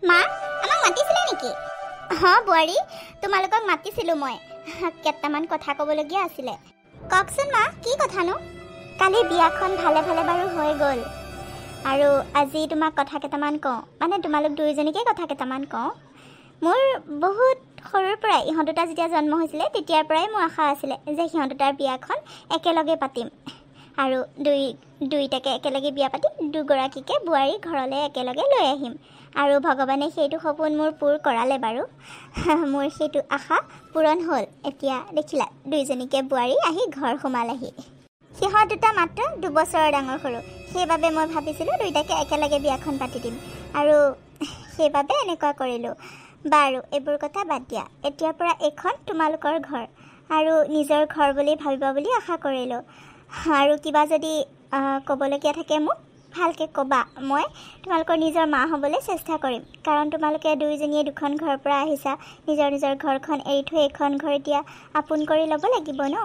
মা আমাক মাতিছিলে নেকি? হ্যাঁ বোৱাৰী, তোমালোকক মাতিছিলোঁ মই। কেইটামান কথা ক'বলগীয়া আছিলে। কওকচোন মা, কি কথানো? কালি বিয়াখন ভালে ভালে বাৰু হৈ গ'ল আৰু আজি তোমাক কথা কেইটামান কওঁ, মানে তোমালোক দুয়োজনীকে কথা কেইটামান কওঁ। মোৰ বহুত সৰুৰ পৰাই ইহঁত দুটা যেতিয়া জন্ম হৈছিলে তেতিয়াৰ পৰাই মোৰ আশা আছিলে যে সিহঁত দুটাৰ বিয়াখন একেলগে পাতিম আৰু দুইটাকে একেলগে বিয়া পাতি দুগৰাকীকে বোৱাৰী ঘৰলৈ একেলগে লৈ আহিম। আৰু ভগৱানে সেইটো সপোন মোৰ পূৰ কৰালে বাৰু। মোৰ সেইটো আশা পূৰণ হ'ল। এতিয়া দেখিলা দুইজনীকে বোৱাৰী আহি ঘৰ সোমালেহি। সিহঁত দুটা মাত্ৰ 2 বছৰৰ ডাঙৰ সৰু, সেইবাবে মই ভাবিছিলোঁ দুইটাকে একেলগে বিয়াখন পাতি দিম আৰু সেইবাবে এনেকুৱা কৰিলোঁ। বাৰু এইবোৰ কথা বাদ দিয়া, এতিয়াৰ পৰা এইখন তোমালোকৰ ঘৰ আৰু নিজৰ ঘৰ বুলি ভাবিবা বুলি আশা কৰিলোঁ। আৰু কিবা যদি ক'বলগীয়া থাকে মোক ভালকৈ ক'বা, মই তোমালোকৰ নিজৰ মা হ'বলৈ চেষ্টা কৰিম। কাৰণ তোমালোকে দুয়োজনীয়ে দুখন ঘৰৰ পৰা আহিছা, নিজৰ নিজৰ ঘৰখন এৰি থৈ এইখন ঘৰ এতিয়া আপোন কৰি ল'ব লাগিব ন।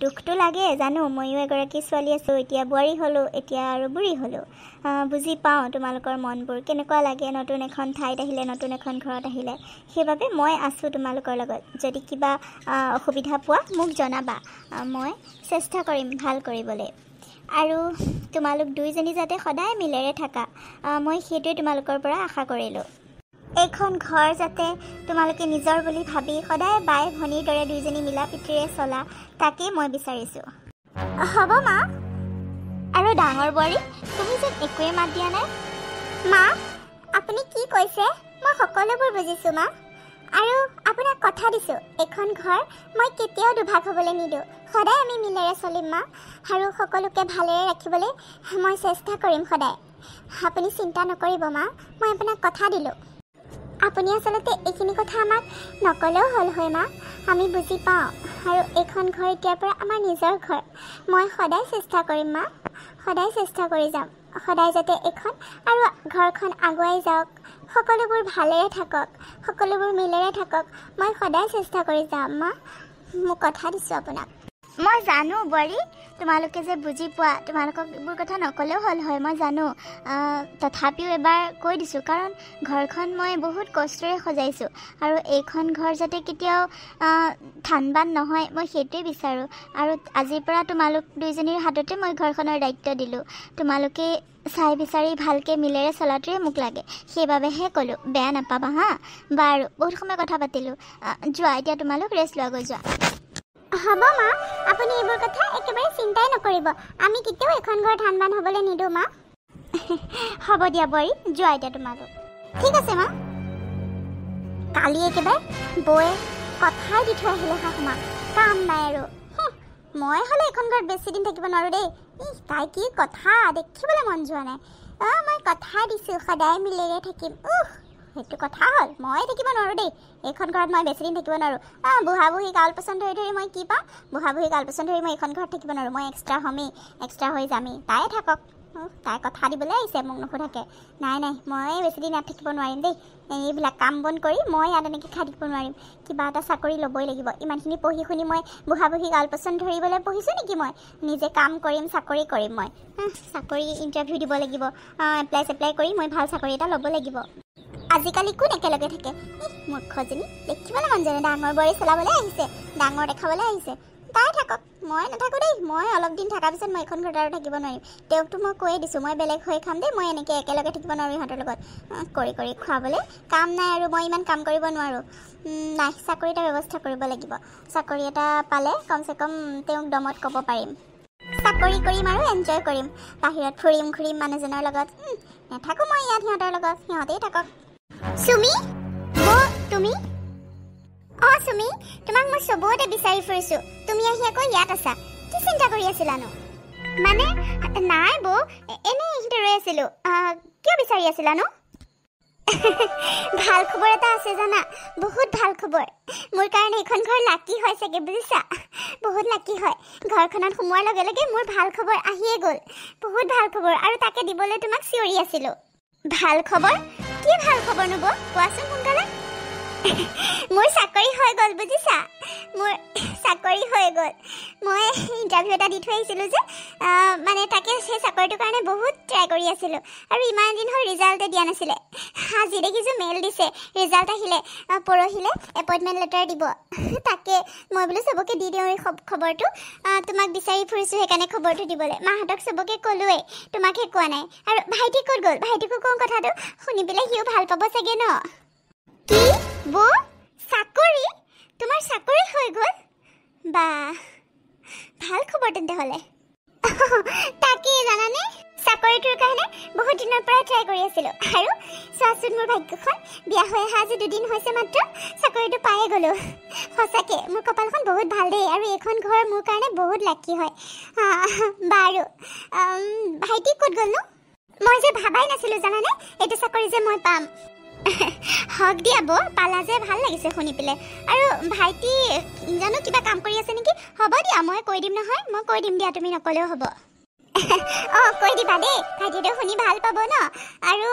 দুখটো লাগে জানো, ময়ো এগৰাকী ছোৱালী আছোঁ, এতিয়া বোৱাৰী হ'লোঁ, এতিয়া আৰু বুঢ়ী হ'লোঁ। বুজি পাওঁ তোমালোকৰ মনবোৰ কেনেকুৱা লাগে নতুন এখন ঠাইত আহিলে, নতুন এখন ঘৰত আহিলে। সেইবাবে মই আছোঁ তোমালোকৰ লগত। যদি কিবা অসুবিধা পোৱা মোক জনাবা, মই চেষ্টা কৰিম ভাল কৰিবলৈ। আৰু তোমালোক দুইজনী যাতে সদায় মিলেৰে থাকা, মই সেইটোৱে তোমালোকৰ পৰা আশা কৰিলোঁ। এইখন ঘৰ যাতে তোমালোকে নিজৰ বুলি ভাবি সদায় বাই ভনীৰ দৰে দুইজনী মিলা প্ৰীতিৰে চলা, তাকেই মই বিচাৰিছোঁ। হ'ব মা। আৰু ডাঙৰ বোৱাৰী, তুমি যেন একোৱে মাত দিয়া নাই। মা আপুনি কি কৈছে মই সকলোবোৰ বুজিছোঁ মা, আৰু আপোনাক কথা দিছোঁ এইখন ঘৰ মই কেতিয়াও দুভাগ হ'বলৈ নিদিওঁ। সদায় আমি মিলেৰে চলিম মা, আৰু সকলোকে ভালেৰে ৰাখিবলৈ মই চেষ্টা কৰিম সদায়। আপুনি চিন্তা নকৰিব মা, মই আপোনাক কথা দিলোঁ। আপুনি আচলতে এইখিনি কথা আমাক নকলেও হ'ল হয় মা, আমি বুজি পাওঁ। আৰু এইখন ঘৰ এতিয়াৰ পৰা আমাৰ নিজৰ ঘৰ। মই সদায় চেষ্টা কৰিম মা, সদায় চেষ্টা কৰি যাম, সদায় যাতে এইখন আৰু ঘৰখন আগুৱাই যাওক, সকলোবোৰ ভালেৰে থাকক, সকলোবোৰ মিলেৰে থাকক, মই সদায় চেষ্টা কৰি যাম মা, মোক কথা দিছোঁ আপোনাক। মই জানো বোৱাৰী, তোমালোকে যে বুজি পোৱা, তোমালোকক এইবোৰ কথা নকলেও হ'ল হয় মই জানো। তথাপিও এবাৰ কৈ দিছোঁ, কাৰণ ঘৰখন মই বহুত কষ্টৰে সজাইছোঁ আৰু এইখন ঘৰ যাতে কেতিয়াও ধান-বান নহয়, মই সেইটোৱে বিচাৰোঁ। আৰু আজিৰ পৰা তোমালোক দুইজনীৰ হাততে মই ঘৰখনৰ দায়িত্ব দিলোঁ। তোমালোকে চাই বিচাৰি ভালকৈ মিলেৰে চলাটোৱে মোক লাগে, সেইবাবেহে ক'লোঁ, বেয়া নাপাবা হা। বাৰু বহুত সময় কথা পাতিলোঁ, যোৱা এতিয়া তোমালোক ৰেষ্ট লোৱাগৈ যোৱা। হ'ব মা, আপুনি এইবোৰ কথা একেবাৰে চিন্তাই নকৰিব, আমি কেতিয়াও এখন ঘৰ ধান-বান হ'বলৈ নিদিওঁ মা। হ'ব দিয়া বোৱাৰী, যোৱা এতিয়া তোমালোক। ঠিক আছে মা। কালি একেবাৰে বৌয়ে কথাই দি থৈ আহিলে শাহুমা, কাম নাই আৰু। মই হ'লে এইখন ঘৰত বেছি দিন থাকিব নোৱাৰোঁ দেই। তাই কি কথা, দেখিবলৈ মন যোৱা নাই। মই কথা দিছোঁ সদায় মিলেৰে থাকিম। সেইটো কথা হ'ল, মই থাকিব নোৱাৰোঁ দেই এইখন ঘৰত, মই বেছি দিন থাকিব নোৱাৰোঁ। বুঢ়া বুঢ়ী কাল পচন্দ ধৰি ধৰি মই কি পাওঁ, বুঢ়া বুঢ়ী কাল পচন্দ ধৰি মই এইখন ঘৰত থাকিব নোৱাৰোঁ। মই এক্সট্ৰা হ'মেই, এক্সট্ৰা হৈ যামেই। তাই থাকক, তাই কথা দিবলৈ আহিছে মোক নোসোধাকৈ। নাই নাই, মই বেছি দিন ইয়াত থাকিব নোৱাৰিম দেই। এইবিলাক কাম বন কৰি মই ইয়াত এনেকৈ খাই থাকিব নোৱাৰিম। কিবা এটা চাকৰি ল'বই লাগিব। ইমানখিনি পঢ়ি শুনি মই বুঢ়া বুঢ়ী কাল পচন্দ ধৰিবলৈ পঢ়িছোঁ নেকি? মই নিজে কাম কৰিম, চাকৰি কৰিম। মই চাকৰি ইণ্টাৰভিউ দিব লাগিব, এপ্লাই কৰি মই ভাল চাকৰি এটা ল'ব লাগিব। আজিকালি কোন একেলগে থাকে? মূৰ্খজনী, দেখিবলৈ মন যায়। ডাঙৰ বোৱাৰী চলাবলৈ আহিছে, ডাঙৰ দেখাবলৈ আহিছে। তাই থাকক, মই নাথাকোঁ দেই। মই অলপ দিন থকাৰ পিছত মই এইখন ঘৰত আৰু থাকিব নোৱাৰিম। তেওঁকতো মই কৈয়ে দিছোঁ, মই বেলেগ হৈ খাম দেই, মই এনেকৈ একেলগে থাকিব নোৱাৰোঁ ইহঁতৰ লগত। কৰি কৰি খুৱাবলৈ কাম নাই আৰু মই ইমান কাম কৰিব নোৱাৰোঁ। নাই, চাকৰি এটা ব্যৱস্থা কৰিব লাগিব। চাকৰি এটা পালে কমচে কম তেওঁক দমত ক'ব পাৰিম। চাকৰি কৰিম আৰু এনজয় কৰিম, বাহিৰত ফুৰিম ঘূৰিম মানুহজনৰ লগত। নাথাকোঁ মই ইয়াত সিহঁতৰ লগত, সিহঁতেই থাকক। চুমি, তুমি? চুমি, তোমাক মই চবতে বিচাৰি ফুৰিছোঁ, তুমি আহি আকৌ ইয়াত আছা। কি চিন্তা কৰি আছিলানো? মানে নাই বৌ, এনেই এইখিনিতে ৰৈ আছিলোঁ। কিয় বিচাৰি আছিলানো? ভাল খবৰ এটা আছে জানা, বহুত ভাল খবৰ। মোৰ কাৰণে এইখন ঘৰ লাকি হয় চাগে, বুজিছা? বহুত লাকি হয়। ঘৰখনত সোমোৱাৰ লগে লগে মোৰ ভাল খবৰ আহিয়ে গ'ল। বহুত ভাল খবৰ, আৰু তাকে দিবলৈ তোমাক চিঞৰি আছিলোঁ। ভাল খবৰ? কি ভাল খবৰ নো বৌ, কোৱাচোন সোনকালে। মোৰ চাকৰি হৈ গ'ল বুজিছা। মোৰ চাকৰি হৈ গ'ল। মই ইণ্টাৰভিউ এটা দি থৈ আহিছিলোঁ যে, মানে তাকে সেই চাকৰিটোৰ কাৰণে বহুত ট্ৰাই কৰি আছিলোঁ আৰু ইমান দিন হ'ল ৰিজাল্টে দিয়া নাছিলে। আজি দেখিছোঁ মেইল দিছে, ৰিজাল্ট আহিলে পৰহিলে এপইণ্টমেণ্ট লেটাৰ দিব। তাকে মই বোলো চবকে দি দিওঁ এই খবৰটো। তোমাক বিচাৰি ফুৰিছোঁ সেইকাৰণে খবৰটো দিবলৈ। মাহঁতক চবকে ক'লোৱেই, তোমাকহে কোৱা নাই। আৰু ভাইটি ক'ত গ'ল? ভাইটিকো কওঁ কথাটো, শুনি পেলাই সিও ভাল পাব চাগে ন? কি বৌ, চাকৰি? তোমাৰ চাকৰি হৈ গ'ল? বা ভাল খবৰ তেন্তে হ'লে। তাকে জানানে, চাকৰিটোৰ কাৰণে বহুত দিনৰ পৰা ট্ৰাই কৰি আছিলোঁ আৰু চোৱাচোন মোৰ ভাগ্যখন, বিয়া হৈ অহা আজি 2 দিন হৈছে মাত্ৰ চাকৰিটো পায়ে গ'লোঁ। সঁচাকে মোৰ কপালখন বহুত ভাল দেই, আৰু এইখন ঘৰ মোৰ কাৰণে বহুত লাকি হয়। বাৰু ভাইটি ক'ত গ'লনো? মই যে ভাবাই নাছিলোঁ জানানে এইটো চাকৰি যে মই পাম। হক দিয়া বৌ, পালা যে ভাল লাগিছে শুনি পেলাই। আৰু ভাইটি জানো কিবা কাম কৰি আছে নেকি? হ'ব দিয়া, মই কৈ দিম নহয়, মই কৈ দিম দিয়া, তুমি নকলেও হ'ব। কৈ দিবা দেই, ভাইটিটো শুনি ভাল পাব ন। আৰু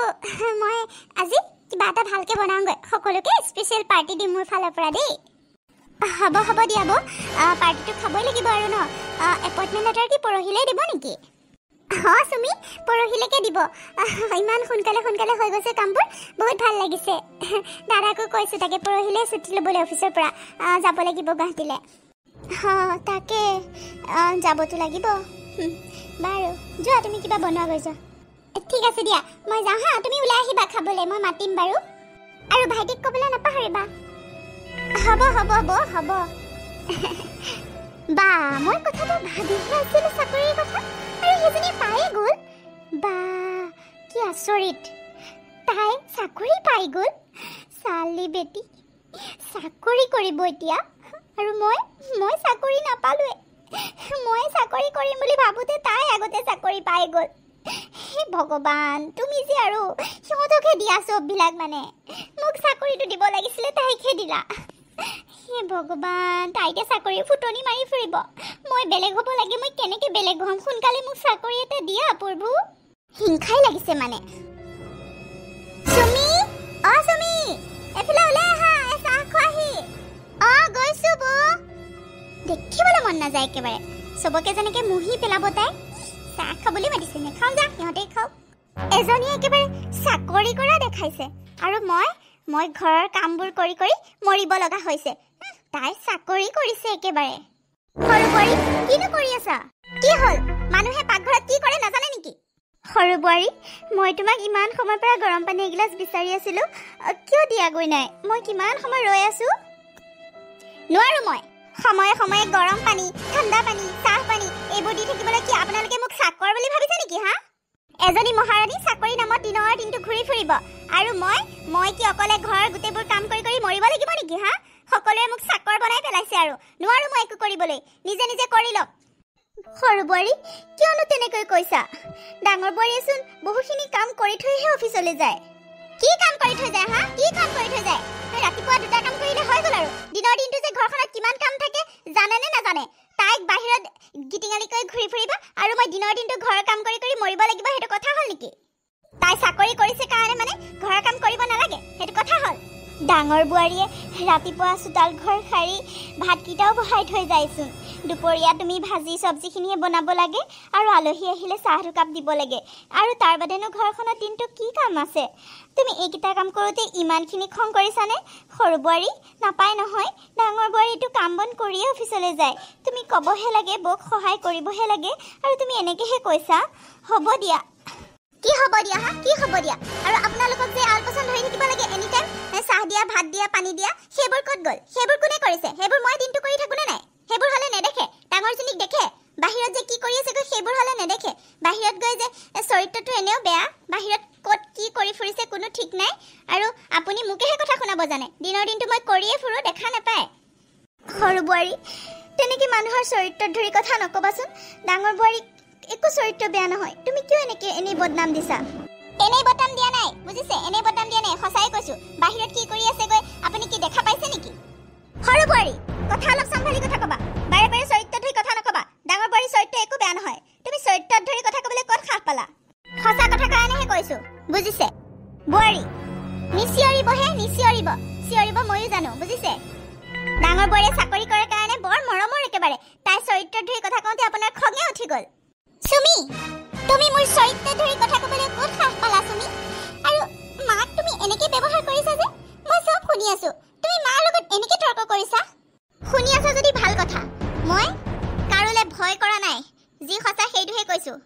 মই আজি কিবা এটা ভালকৈ বনাওঁগৈ, সকলোকে স্পেচিয়েল পাৰ্টি দিম মোৰ ফালৰ পৰা দেই। হ'ব দিয়া বৌ, পাৰ্টিটো খাবই লাগিব আৰু ন। এপইণ্টমেণ্ট লেটাৰ কি পৰহিলেই দিব নেকি? চুমি, পৰহিলৈকে দিব। ইমান সোনকালে হৈ গৈছে কামবোৰ, বহুত ভাল লাগিছে। দাদাকো কৈছোঁ তাকে পৰহিলৈ ছুটি ল'বলৈ অফিচৰ পৰা যাব লাগিব গুৱাহাটীলৈ। তাকে যাবতো লাগিব। বাৰু যোৱা, তুমি কিবা বনোৱা গৈ যোৱা। ঠিক আছে দিয়া, মই যাওঁ হা, তুমি ওলাই আহিবা খাবলৈ, মই মাতিম বাৰু। আৰু ভাইটিক ক'বলৈ নাপাহৰিবা। হ'ব বৌ, হ'ব। বা মই কথাটো ভাবিহে আছিলোঁ চাকৰিৰ কথা, আৰু সেইজনী পায়ে গ'ল। বা কি আচৰিত, তাই চাকৰি পাই গ'ল। চালি বেটি চাকৰি কৰিব এতিয়া, আৰু মই চাকৰি নাপালোৱে। মই চাকৰি কৰিম বুলি ভাবোঁতে তাই আগতে চাকৰি পাই গ'ল। হে ভগৱান, তুমি যে আৰু সিহঁতকহে দিয়া চববিলাক, মানে মোক চাকৰিটো দিব লাগিছিলে, তাইকহে দিলা। হে ভগৱান, তাই এতিয়া চাকৰি ফুটনি মাৰি ফুৰিব। মই বেলেগ হ'ব লাগে, মই কেনেকৈ বেলেগ হ'ম? সোনকালে মোক চাকৰি এটা দিয়া প্ৰভু। হিংসাই লাগিছে মানে। চুমি, চুমি, এফালে ওলাই আহা, চাহ খোৱাহি। গৈছোঁ বৌ। দেখিবলৈ মন নাযায় একেবাৰে, চবকে যেনেকৈ মুহি পেলাব তাই। চাহ খাবলৈ মাতিছে, নেখাওঁ যা, সিহঁতেই খাওক। এজনীয়ে একেবাৰে চাকৰি কৰা দেখাইছে, আৰু মই ঘৰৰ কামবোৰ কৰি কৰি মৰিব লগা হৈছে। তাই চাকৰি কৰিছে একেবাৰে। সৰু বোৱাৰী, কিনো কৰি আছা? কি হ'ল? মানুহে পাকঘৰত কি কৰে নাজানে নেকি? সৰু বোৱাৰী, মই তোমাক ইমান সময়ৰ পৰা গৰম পানী এগিলাচ বিচাৰি আছিলোঁ, কিয় দিয়াগৈ নাই? মই কিমান সময় ৰৈ আছোঁ। নোৱাৰো মই সময়ে সময়ে গৰম পানী, ঠাণ্ডা পানী, চাহ পানী এইবোৰ দি থাকিবলৈ। কি আপোনালোকে মোক চাকৰ বুলি ভাবিছে নেকি? এজনী মহাৰাণী চাকৰি নামত দিনৰ দিনটো ঘূৰি ফুৰিব, আৰু মই কি অকলে ঘৰৰ গোটেইবোৰ কাম কৰি কৰি মৰিব লাগিব নেকি? সকলোৱে মোক চাকৰ বনাই পেলাইছে, আৰু নোৱাৰো মই একো কৰিবলৈ, নিজে নিজে কৰি লওক। সৰু বোৱাৰী, কিয়নো তেনেকৈ কৈছা? ডাঙৰ বোৱাৰীয়েচোন বহুখিনি কাম কৰি থৈহে অফিচলৈ যায়। কি কাম কৰি থৈ যায়? কি কাম কৰি থৈ যায়? ৰাতিপুৱা 2টা কাম কৰিলে হৈ গ'ল, আৰু দিনৰ দিনটো যে ঘৰখনত কিমান কাম থাকে জানে নে নাজানে? তাইক বাহিৰত গিটিঙালিকৈ ঘূৰি ফুৰিব, আৰু মই দিনৰ দিনটো ঘৰৰ কাম কৰি কৰি মৰিব লাগিব, সেইটো কথা হ'ল নেকি? তাই চাকৰি কৰিছে কাৰণে মানে ঘৰৰ কাম কৰিব নালাগে, সেইটো কথা হ'ল? ডাঙৰ বোৱাৰীয়ে ৰাতিপুৱা চোতাল ঘৰ সাৰি ভাতকেইটাও বহাই থৈ যায়চোন। দুপৰীয়া তুমি ভাজি চব্জিখিনিহে বনাব লাগে, আৰু আলহী আহিলে চাহ দুকাপ দিব লাগে, আৰু তাৰ বাদেনো ঘৰখনত দিনটো কি কাম আছে? তুমি এইকেইটা কাম কৰোঁতে ইমানখিনি খং কৰিছানে? সৰু বোৱাৰী, নাপায় নহয়। ডাঙৰ বোৱাৰীটো কাম বন কৰিয়ে অফিচলৈ যায়, তুমি ক'বহে লাগে, বৌক সহায় কৰিবহে লাগে, আৰু তুমি এনেকৈহে কৈছা। হ'ব দিয়া। কি হ'ব দিয়া? কি হ'ব দিয়া? আৰু আপোনালোকক যে আলপৈচান ধৰি থাকিব লাগে এনি টাইম, চাহ দিয়া, ভাত দিয়া, পানী দিয়া, সেইবোৰ ক'ত গ'ল? সেইবোৰ কোনে কৰিছে? সেইবোৰ মই দিনটো কৰি থাকোঁনে নাই? সেইবোৰ হ'লে নেদেখে, ডাঙৰজনীক দেখে। বাহিৰত যে কি কৰি আছেগৈ সেইবোৰ হ'লে নেদেখে। বাহিৰত গৈ যে চৰিত্ৰটো এনেও বেয়া, বাহিৰত ক'ত কি কৰি ফুৰিছে কোনো ঠিক নাই, আৰু আপুনি মোকেহে কথা শুনাব জানে। দিনৰ দিনটো মই কৰিয়ে ফুৰোঁ, দেখা নাপায়? সৰু বোৱাৰী, তেনেকৈ মানুহৰ চৰিত্ৰত ধৰি কথা নক'বাচোন। ডাঙৰ বোৱাৰীক একো চৰিত্ৰ বেয়া নহয়, তুমি কিয় এনেই বদনাম দিছা? এনেই বদনাম দিয়া নাই, বুজিছে? এনেই বদনাম দিয়া নাই, সঁচাই কৈছোঁ। বাহিৰত কি কৰি আছেগৈ আপুনি কি দেখা পাইছে নেকি? সৰু বোৱাৰী, কথা অলপ চম্ভালি কথা ক'বা, বাৰে বাৰে চৰিত্ৰত ধৰি কথা নক'বা। ডাঙৰ বোৱাৰীৰ চৰিত্ৰ একো বেয়া নহয়, তুমি চৰিত্ৰত ধৰি কথা ক'বলৈ ক'ত সাহ পালা? সঁচা কথা কাৰণেহে কৈছোঁ, বুজিছে? বোৱাৰী নিচিঞৰিবহে, নিচিঞৰিব, চিঞৰিব ময়ো জানো, বুজিছে? ডাঙৰ বৰে চাকৰি কৰে কাৰণে বৰ মৰমৰ একেবাৰে তাই চৰিত্ৰ ধৰি কথা কওঁতে আপোনাৰ খঙে উঠি গ'ল সুমি তুমি মোৰ চৰিত্ৰ ধৰি কথা ক'বলৈ ক'ত সাহস পালা সুমি আৰু মাক তুমি এনেকৈ ব্যৱহাৰ কৰিছা যে মই সব শুনি আছো তুমি মাৰ লগত এনেকৈ তৰ্ক কৰিছা শুনি আছা যদি ভাল কথা মই কাৰোলে ভয় কৰা নাই যি সঁচা সেইটোহে কৈছো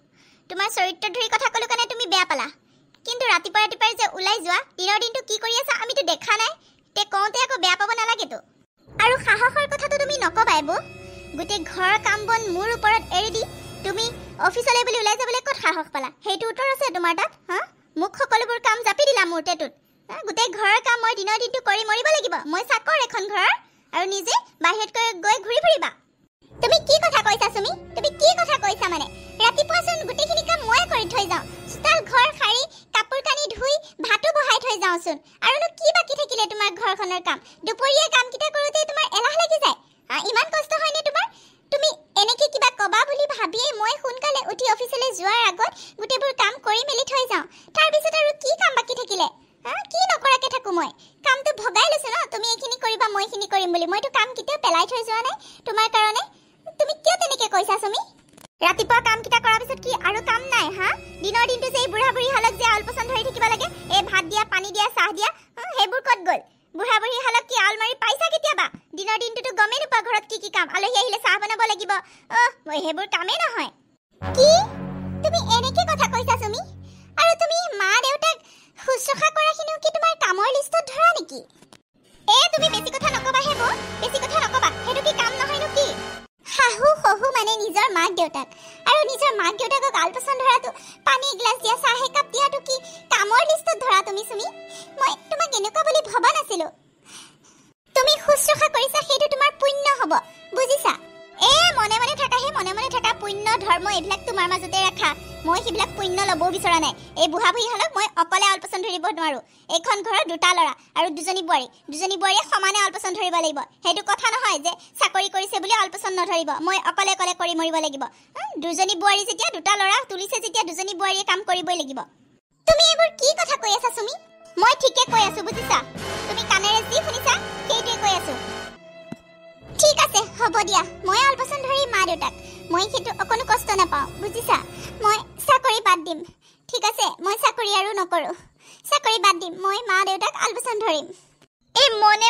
তোমাৰ চৰিত্ৰ ধৰি কথা ক'লো কাৰণে তুমি বেয়া পালা কিন্তু ৰাতিপুৱা যে ওলাই যোৱা দিনৰ দিনটো কি কৰি আছা আমিতো দেখা নাই তে কওঁতে আকৌ বেয়া পাব নালাগেতো আৰু সাহসৰ কথাটো তুমি নকবাই বো গোটেই ঘৰৰ কাম বন মোৰ ওপৰত এৰি দি তুমি অফিচলৈ বুলি ওলাই যাবলৈ ক'ত সাহস পালা সেইটো উত্তৰ আছে তোমাৰ তাত হা মোক সকলোবোৰ কাম জাপি দিলা মোৰ টেটুত গোটেই ঘৰৰ কাম মই দিনৰ দিনটো কৰি মৰিব লাগিব মই চাকৰ এখন ঘৰৰ আৰু নিজে বাহিৰত গৈ ঘূৰি ফুৰিবা তুমি কি কথা কৈছা সুমি তুমি কি কথা কৈছা মানে ৰাতিপুৱাচোন গোটেইখিনি কাম মই কৰি থৈ যাওঁ চোতাল ঘৰ সাৰি কাপোৰ কানি ধুই ভাতো বহাই থৈ যাওঁচোন আৰুনো কি বাকি থাকিলে তোমাৰ ঘৰখনৰ কাম দুপৰীয়া কামকেইটা কৰোঁতে তোমাৰ এলাহ লাগি যায় ইমান কষ্ট হয়নে তোমাৰ তুমি এনেকৈ কিবা কবা বুলি ভাবিয়ে মই সোনকালে উঠি অফিচলৈ যোৱাৰ আগত গোটেইবোৰ কাম কৰি মেলি থৈ যাওঁ তাৰপিছত আৰু কি কাম বাকি থাকিলে কি নকৰাকে থাকো মই কামটো ভগাই লৈছো ন তুমি এইখিনি কৰিবা মই এইখিনি কৰিম বুলি মইতো কাম কেতিয়াও পেলাই থৈ যোৱা নাই তোমাৰ কাৰণে তুমি কিয় তেনেকৈ কৈছা সুমি ৰাতিপুৱা কামকেইটা কৰাৰ পিছত কি আৰু কাম নাই দিনৰ দিনটো যে এই বুঢ়া বুঢ়ী হালক যে আলপচন ধৰি থাকিব লাগে এই ভাত দিয়া পানী দিয়া চাহ দিয়া সেইবোৰ ক'ত গ'ল বুঢ়া বুঢ়ী হালক কি আলমাৰি পাইছা কেতিয়াবা দিনৰ দিনটোতো গমেই নোপোৱা ঘৰত কি কাম আলহী আহিলে চাহ বনাব লাগিব সেইবোৰ কামেই নহয় কি তুমি এনেকৈ কথা কৈছা সুমি আৰু তুমি মা দেউতাক শুশ্ৰূষা কৰাখিনিও কি তোমাৰ কামৰ লিষ্টত ধৰা নেকি তুমি বেছি কথা নকবা হে বেছি কথা নকবা সেইটো কি কাম নহয়নো কি শাহু শহু মানে নিজৰ মাক দেউতাক আৰু নিজৰ মাক দেউতাকক আলপচন ধৰাটো পানী এগিলাছ দিয়া চাহ একাপ দিয়াটো কি কামৰ লিষ্টত ধৰা তুমি সুমি মই তোমাক এনেকুৱা বুলি ভবা নাছিলো তুমি শুশ্ৰূষা কৰিছা সেইটো তোমাৰ পুণ্য হ'ব বুজিছা মনে মনে থাকা পুণ্য ধৰ্ম এইবিলাক তোমাৰ মাজতে ৰাখা মই সেইবিলাক পুণ্য ল'ব বিচৰা নাই এই বুঢ়া বুঢ়ী হালক মই অকলে আলপচন ধৰিব নোৱাৰো এইখন ঘৰৰ দুটা ল'ৰা আৰু দুজনী বোৱাৰীয়ে সমানে আলপচন ধৰিব লাগিব সেইটো কথা নহয় যে চাকৰি কৰিছে বুলি আলপচন নধৰিব মই অকলে কৰি মৰিব লাগিব দুজনী বোৱাৰী যেতিয়া দুটা ল'ৰা তুলিছে যেতিয়া দুজনী বোৱাৰীয়ে কাম কৰিবই লাগিব তুমি এইবোৰ কি কথা কৈ আছা সুমি মই ঠিকে কৈ আছো বুজিছা তুমি কাণেৰে যি শুনিছা সেইটোৱে কৈ আছো ঠিক আছে হ'ব দিয়া মই আলপচন ধৰি মা দেউতাক মই সেইটো অকণো কষ্ট নাপাওঁ বুজিছা মই চাকৰি বাদ দিম ঠিক আছে মই চাকৰি আৰু নকৰোঁ চাকৰি বাদ দিম মই মা দেউতাক আলপচন ধৰিম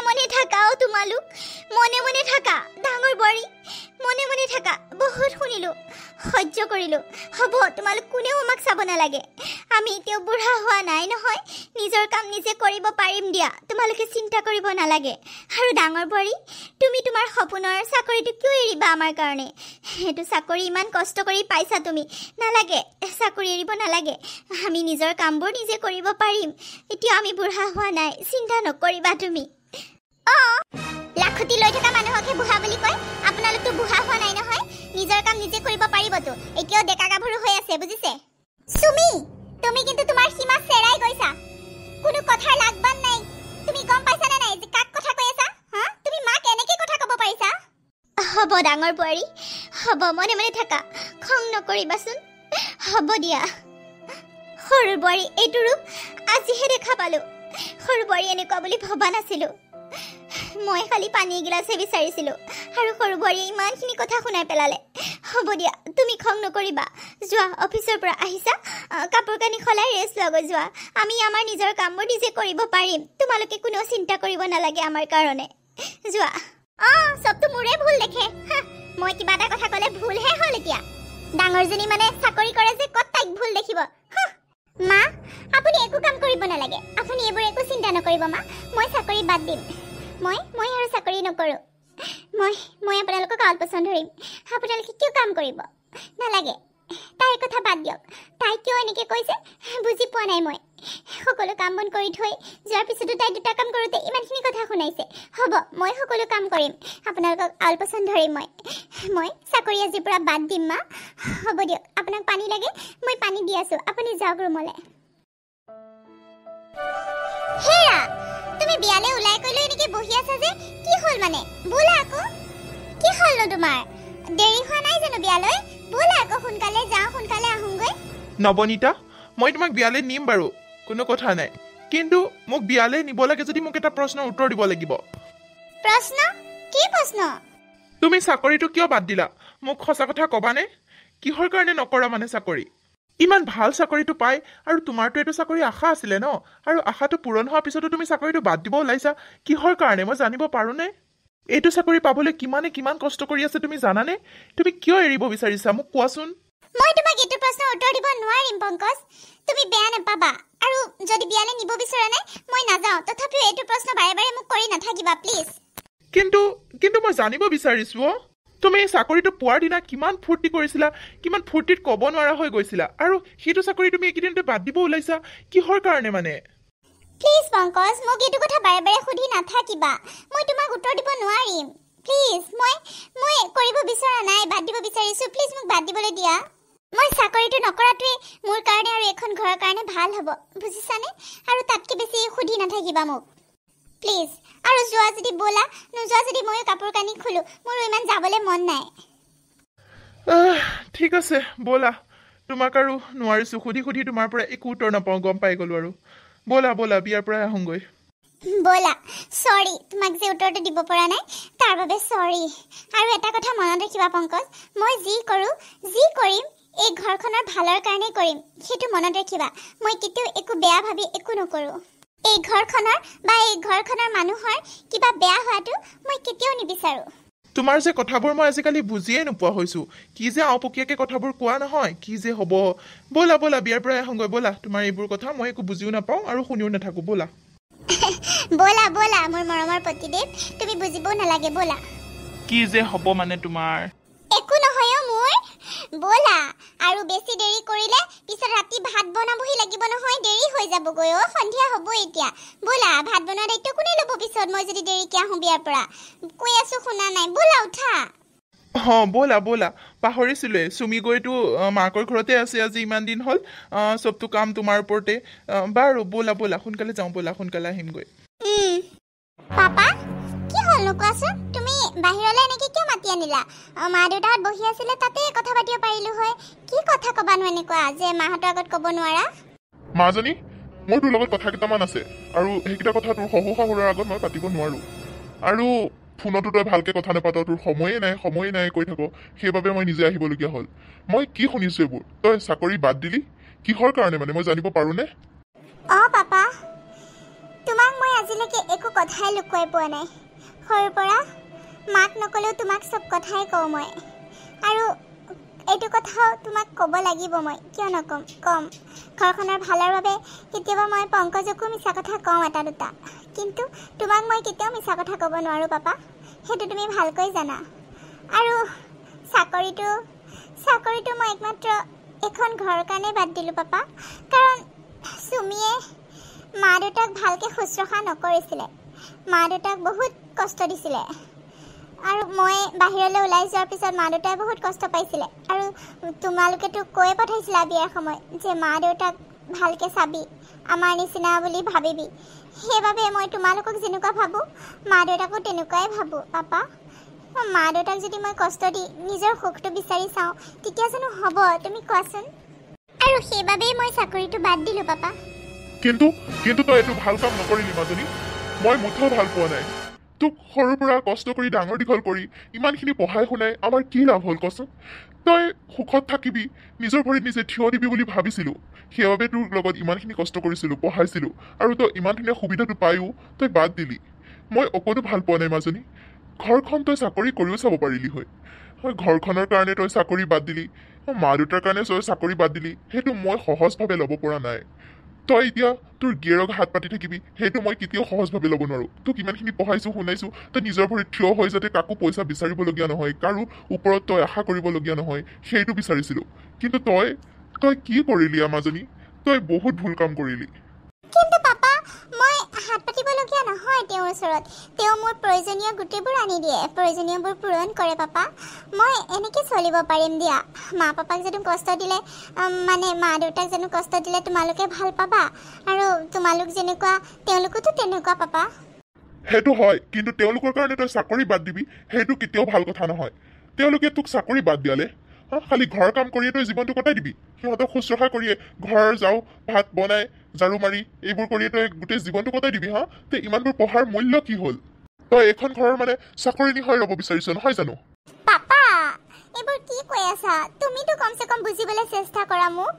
মনে থাকাও তোমালোক মনে থাকা ডাঙৰ বোৱাৰী মনে থাকা বহুত শুনিলোঁ সহ্য কৰিলোঁ হ'ব তোমালোক কোনেও আমাক চাব নালাগে আমি এতিয়াও বুঢ়া হোৱা নাই নহয় নিজৰ কাম নিজে কৰিব পাৰিম দিয়া তোমালোকে চিন্তা কৰিব নালাগে আৰু ডাঙৰ বোৱাৰী তুমি তোমাৰ সপোনৰ চাকৰিটো কিয় এৰিবা আমাৰ কাৰণে সেইটো চাকৰি ইমান কষ্ট কৰি পাইছা তুমি নালাগে চাকৰি এৰিব নালাগে আমি নিজৰ কামবোৰ নিজে কৰিব পাৰিম এতিয়া আমি বুঢ়া হোৱা নাই চিন্তা নকৰিবা তুমি লাখুটি লৈ থকা মানুহকহে বুঢ়া বুলি কয় আপোনালোকতো বুঢ়া হোৱা নাই নহয় নিজৰ কাম নিজে কৰিব পাৰিবতো এতিয়াও ডেকা গাভৰু হৈ আছে বুজিছে সুমি তুমি কিন্তু তোমাৰ সীমা চেৰাই গৈছা কোনো কথাৰ লাগবান নাই তুমি গম পাইছানে নাই যে কাক কথা কৈ আছা তুমি মাক এনেকৈ কথা ক'ব পাৰিছা হ'ব ডাঙৰ বোৱাৰী হ'ব মনে থাকা খং নকৰিবাচোন হ'ব দিয়া সৰু বোৱাৰী এইটো ৰূপ আজিহে দেখা পালোঁ সৰু বোৱাৰী এনেকুৱা বুলি ভবা নাছিলোঁ মই খালি পানী এগিলাচহে বিচাৰিছিলোঁ আৰু সৰু বোৱাৰীয়ে ইমানখিনি কথা শুনাই পেলালে হ'ব দিয়া তুমি খং নকৰিবা যোৱা অফিচৰ পৰা আহিছা কাপোৰ কানি সলাই ৰেষ্ট লোৱাগৈ যোৱা আমি আমাৰ নিজৰ কামবোৰ নিজে কৰিব পাৰিম তোমালোকে কোনো চিন্তা কৰিব নালাগে আমাৰ কাৰণে যোৱা চবটো মোৰে ভুল দেখে মই কিবা এটা কথা ক'লে ভুলহে হ'ল এতিয়া ডাঙৰজনী মানে চাকৰি কৰে যে ক'ত তাইক ভুল দেখিব মা আপুনি একো কাম কৰিব নালাগে আপুনি এইবোৰ একো চিন্তা নকৰিব মা মই চাকৰি বাদ দিম মই আৰু চাকৰি নকৰোঁ মই আপোনালোকক আলপচন ধৰিম আপোনালোকে কিয় কাম কৰিব নালাগে তাইৰ কথা বাদ দিয়ক তাই কিয় এনেকৈ কৈছে বুজি পোৱা নাই মই সকলো কাম বন কৰি থৈ যোৱাৰ পিছতো তাই দুটা কাম কৰোঁতে ইমানখিনি কথা শুনাইছে হ'ব মই সকলো কাম কৰিম আপোনালোকক আলপচন ধৰিম মই চাকৰি আজিৰ পৰা বাদ দিম মা হ'ব দিয়ক আপোনাক পানী লাগে মই পানী দি আছোঁ আপুনি যাওক ৰুমলৈ হেৰা তুমি বিয়ালৈ ওলাই কৰিলে এনেকৈ বহি আছা যে কি হ'ল মানে বোলা আকৌ কি হ'লনো তোমাৰ দেৰি হোৱা নাই জানো বিয়ালৈ বোলা আকৌ সোনকালে যাওঁ সোনকালে আহোঁগৈ নৱনীতা মই তোমাক বিয়ালৈ নিম বাৰু কোনো কথা নাই কিন্তু মোক বিয়ালৈ নিব লাগে যদি মোক এটা প্ৰশ্নৰ উত্তৰ দিব লাগিব প্ৰশ্ন কি প্ৰশ্ন তুমি চাকৰিটো কিয় বাদ দিলা মোক সঁচা কথা কবানে কিহৰ কাৰণে নকৰা মানে চাকৰি ইমান ভাল চাকৰিটো পাই আৰু তোমাৰতো এইটো চাকৰি আশা আছিলে ন আৰু আশাটো পূৰণ হোৱাৰ পিছতো তুমি চাকৰিটো বাদ দিব ওলাইছা কিহৰ কাৰণে মই জানিব পাৰোনে এইটো চাকৰি পাবলৈ কিমান কষ্ট কৰি আছে তুমি জানানে তুমি কিয় এৰিব বিচাৰিছা মোক কোৱাচোন মই তোমাক এইটো প্ৰশ্নৰ উত্তৰ দিব নোৱাৰিম পংকজ তুমি বেয়া নাপাবা আৰু যদি বিয়ালে নিব বিচৰা নাই মই নাযাওঁ তথাপিও এইটো প্ৰশ্ন বাৰে বাৰে মোক কৰি নাথাকিবা প্লিজ কিন্তু মই জানিব বিচাৰিছো তুমি এই চাকৰিটো পোৱাৰ দিনা কিমান ফূৰ্তি কৰিছিলা কিমান ফূৰ্তিত ক'ব নোৱাৰা হৈ গৈছিলা আৰু সেইটো চাকৰি তুমি এইকেইদিনতে বাদ দিব ওলাইছা কিহৰ কাৰণে মানে প্লিজ পংকজ মোক এইটো কথা বাৰে বাৰে সুধি নাথাকিবা মই তোমাক উত্তৰ দিব নোৱাৰিম প্লিজ মই কৰিব বিচৰা নাই বাদ দিব বিচাৰিছো প্লিজ মোক বাদ দিবলৈ দিয়া মই চাকৰিটো নকৰাটোৱে মোৰ কাৰণে আৰু এখন ঘৰৰ কাৰণে ভাল হ'ব বুজিছানে আৰু তাতকৈ বেছি সুধি নাথাকিবা মোক প্লিজ আৰু যোৱা যদি ব'লা নোযোৱা যদি ময়ো কাপোৰ কানি খুলো মোৰ ইমান যাবলৈ মন নাই ঠিক আছে ব'লা তোমাক আৰু নোৱাৰিছো সুধি তোমাৰ পৰা একো উত্তৰ নাপাওঁ গম পাই গ'লো আৰু ব'লা বিয়াৰ পৰাই আহোঁগৈ ব'লা সৰি তোমাক যে উত্তৰটো দিব পৰা নাই তাৰ বাবে সৰি আৰু এটা কথা মনত ৰাখিবা পংকজ মই যি কৰিম এই ঘৰখনৰ ভালৰ কাৰণে কৰিম সেইটো মনত ৰাখিবা মই কেতিয়াও একো বেয়া ভাবি একো নকৰোঁ এই ঘৰখনৰ বা এই ঘৰখনৰ মানুহৰ কিবা বেয়া হোৱাটো মই কেতিয়াও নিবিচাৰোঁ তোমাৰ যে কথাবোৰ মই আজিকালি বুজিয়ে নোপোৱা হৈছো কি যে আওপকীয়াকে কথাবোৰ কোৱা নহয় কি যে হ'ব ব'লা বিয়াৰ পৰাই আহোঁগৈ ব'লা তোমাৰ এইবোৰ কথা মই একো বুজিও নাপাওঁ আৰু শুনিও নাথাকো ব'লা ব'লা মোৰ মৰমৰ পতিদেৱ তুমি বুজিবও নালাগে ব'লা কি যে হ'ব মানে তোমাৰ একো নহয় মোৰ ব'লা আৰু বেছি দেৰি কৰিলে পিছত ৰাতি ভাত বনাবহি লাগিব নহয় দেৰি হৈ যাবগৈ সন্ধিয়া হ'ব এতিয়া ব'লা ভাত বনোৱা দায়িত্ব কোনে ল'ব পিছত মই যদি দেৰিকৈ আহোঁ বিয়াৰ পৰা কৈ আছো শুনা নাই ব'লা উঠা ব'লা পাহৰিছিলোৱে চুমি গৈতো মাকৰ ঘৰতে আছে আজি ইমান দিন হ'ল চবটো কাম তোমাৰ ওপৰতে বাৰু ব'লা সোনকালে যাওঁ ব'লা সোনকালে আহিমগৈ পাপা কি হ'লনো কোৱাচোন তুমি বাহিৰলৈ এনেকৈ কিয় মাতি আনিলা মা দেউতাহঁত বহি আছিলে তাতে কথা পাতিব পাৰিলো হয় কি কথা ক'বানো এনেকুৱা যে মাহঁতৰ আগত ক'ব নোৱাৰা মাজনী মোৰ তোৰ লগত কথা কেইটামান আছে আৰু সেইকেইটা কথা তোৰ শহু শাহুৰৰ আগত মই পাতিব নোৱাৰো আৰু ফোনতো তই ভালকে কথা নাপাত তোৰ সময়ে নাই কৈ থাক সেইবাবে মই নিজে আহিবলগীয়া হ'ল মই কি শুনিছো এইবোৰ তই চাকৰি বাদ দিলি কিহৰ কাৰণে মানে মই জানিব পাৰোনে পাপা তোমাক মই আজিলৈকে একো কথাই লুকুৱাই পোৱা নাই সৰুৰ পৰা মাক নকলেও তোমাক চব কথাই কওঁ মই আৰু এইটো কথাও তোমাক ক'ব লাগিব মই কিয় নক'ম ক'ম ঘৰখনৰ ভালৰ বাবে কেতিয়াবা মই পংকজকো মিছা কথা কওঁ এটা দুটা কিন্তু তোমাক মই কেতিয়াও মিছা কথা ক'ব নোৱাৰোঁ পাপা সেইটো তুমি ভালকৈ জানা আৰু চাকৰিটো মই একমাত্ৰ এখন ঘৰৰ কাৰণে বাদ দিলোঁ পাপা কাৰণ চুমিয়ে মা দেউতাক ভালকৈ শুশ্ৰূষা নকৰিছিলে মা দেউতাক বহুত কষ্ট দিছিলে আৰু মই বাহিৰলৈ ওলাই যোৱাৰ পিছত মা দেউতাই বহুত কষ্ট পাইছিলে আৰু তোমালোকেতো কৈ পঠাইছিলা বিয়াৰ সময়ত যে মা দেউতাক ভালকৈ চাবি আমাৰ নিচিনা বুলি ভাবিবি সেইবাবে মই তোমালোকক যেনেকুৱা ভাবোঁ মা দেউতাকো তেনেকুৱাই ভাবোঁ পাপা মা দেউতাক যদি মই কষ্ট দি নিজৰ সুখটো বিচাৰি চাওঁ তেতিয়া জানো হ'ব তুমি কোৱাচোন আৰু সেইবাবেই মই চাকৰিটো বাদ দিলোঁ পাপা কিন্তু তই এইটো ভাল কাম নকৰিলি মাজনী মই মুঠেও ভাল পোৱা নাই তোক সৰুৰ পৰা কষ্ট কৰি ডাঙৰ দীঘল কৰি ইমানখিনি পঢ়াই শুনাই আমাৰ কি লাভ হ'ল কচোন তই সুখত থাকিবি নিজৰ ভৰিত নিজে থিয় দিবি বুলি ভাবিছিলোঁ সেইবাবে তোৰ লগত ইমানখিনি কষ্ট কৰিছিলোঁ পঢ়াইছিলোঁ আৰু তই ইমান ধুনীয়া সুবিধাটো পায়ো তই বাদ দিলি মই অকণো ভাল পোৱা নাই মাজনী ঘৰখন তই চাকৰি কৰিও চাব পাৰিলি হয় ঘৰখনৰ কাৰণে তই চাকৰি বাদ দিলি মা দেউতাৰ কাৰণে তই চাকৰি বাদ দিলি সেইটো মই সহজভাৱে ল'ব পৰা নাই তই এতিয়া তোৰ গিয়েৰক হাত পাতি থাকিবি সেইটো মই কেতিয়াও সহজভাৱে ল'ব নোৱাৰোঁ তোক ইমানখিনি পঢ়াইছোঁ শুনাইছোঁ তই নিজৰ ভৰিত থিয় হৈ যাতে কাকো পইচা বিচাৰিবলগীয়া নহয় কাৰো ওপৰত তই আশা কৰিবলগীয়া নহয় সেইটো বিচাৰিছিলোঁ কিন্তু তই কি কৰিলি মাজনী তই বহুত ভুল কাম কৰিলি কিন্তু পাপা মই হাত পাতিবলগীয়া নহয় তেওঁৰ ওচৰত তেওঁ মোৰ প্ৰয়োজনীয় গোটেইবোৰ আনি দিয়ে প্ৰয়োজনীয়বোৰ পূৰণ কৰে পাপা মই এনেকৈ চলিব পাৰিম দিয়া মা পাপাক জানো কষ্ট দিলে মানে মা দেউতাক জানো কষ্ট দিলে তোমালোকে ভাল পাবা আৰু তোমালোক যেনেকুৱা তেওঁলোকোতো তেনেকুৱা পাপা সেইটো হয় কিন্তু তেওঁলোকৰ কাৰণে তই চাকৰি বাদ দিবি সেইটো কেতিয়াও ভাল কথা নহয় তেওঁলোকে তোক চাকৰি বাদ দিয়ালে খালি ঘৰ কাম কৰিয়ে তই জীৱনটো কটাই দিবি সিহঁতক শুশ্ৰূষা কৰিয়ে ঘৰ যাওঁ ভাত বনাই ঝাৰু মাৰি এইবোৰ কৰিয়ে তই গোটেই জীৱনটো কটাই দিবি তই ইমানবোৰ পঢ়াৰ মূল্য কি হ'ল তই এইখন ঘৰৰ মানে চাকৰিনী হৈ ৰ'ব বিচাৰিছ নহয় জানো? পাপা এইবোৰ কি কৈ আছা? তুমিতো কমচে কম বুজিবলৈ চেষ্টা কৰা মোক।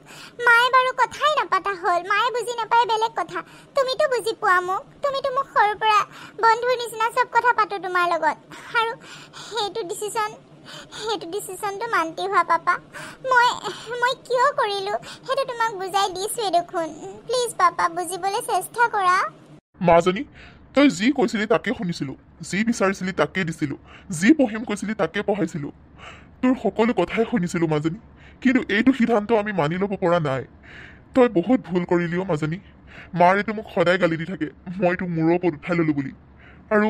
মায়ে বাৰু কথাই নাপাতা হ'ল, মায়ে বুজি নাপায় বেলেগ কথা, তুমিতো বুজি পোৱা মোক। তুমিতো মোক সৰুৰ পৰা বন্ধুৰ নিচিনা চব কথা পাতো তোমাৰ লগত, আৰু সেইটো ডিচিশ্যনটো মান্তি হোৱা পাপা। মই কিয় কৰিলোঁ সেইটো তোমাক বুজাই দিছোঁৱে দেখোন। প্লিজ পাপা বুজিবলৈ চেষ্টা কৰা। মাজনী, তই যি কৈছিলি তাকে শুনিছিলোঁ, যি বিচাৰিছিলি তাকে দিছিলোঁ, যি পঢ়িম কৈছিলি তাকে পঢ়াইছিলোঁ, তোৰ সকলো কথাই শুনিছিলোঁ মাজনী। কিন্তু এইটো সিদ্ধান্ত আমি মানি ল'ব পৰা নাই। তই বহুত ভুল কৰিলিও মাজনী। মাৰেতো মোক সদায় গালি দি থাকে মই তোক মূৰৰ ওপৰত উঠাই ল'লোঁ বুলি, আৰু